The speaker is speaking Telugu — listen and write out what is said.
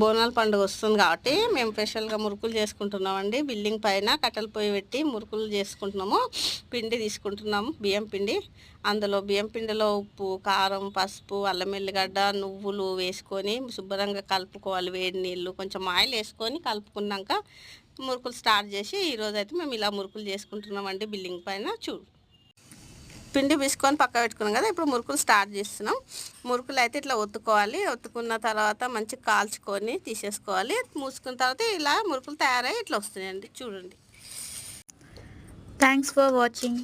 బోనాల పండుగ వస్తుంది కాబట్టి మేము స్పెషల్గా మురుకులు చేసుకుంటున్నామండి. బిల్డింగ్ పైన కట్టెల పొయ్యి పెట్టి మురుకులు చేసుకుంటున్నాము. పిండి తీసుకుంటున్నాము, బియ్యం పిండి. అందులో బియ్యం పిండిలో ఉప్పు, కారం, పసుపు, అల్లం ఎల్లిగడ్డ, నువ్వులు వేసుకొని శుభ్రంగా కలుపుకోవాలి. వేడి నీళ్ళు కొంచెం ఆయిల్ వేసుకొని కలుపుకున్నాక మురుకులు స్టార్ట్ చేసి ఈరోజైతే మేము ఇలా మురుకులు చేసుకుంటున్నామండి. బిల్డింగ్ పైన పిండి పిసుకొని పక్క పెట్టుకున్నాం కదా, ఇప్పుడు మురుకులు స్టార్ట్ చేస్తున్నాం. మురుకులు అయితే ఇట్లా ఒత్తుకోవాలి. ఒత్తుకున్న తర్వాత మంచిగా కాల్చుకొని తీసేసుకోవాలి. మూసుకున్న తర్వాత ఇలా మురుకులు తయారై ఇట్లా వస్తున్నాయండి, చూడండి. Thanks for watching.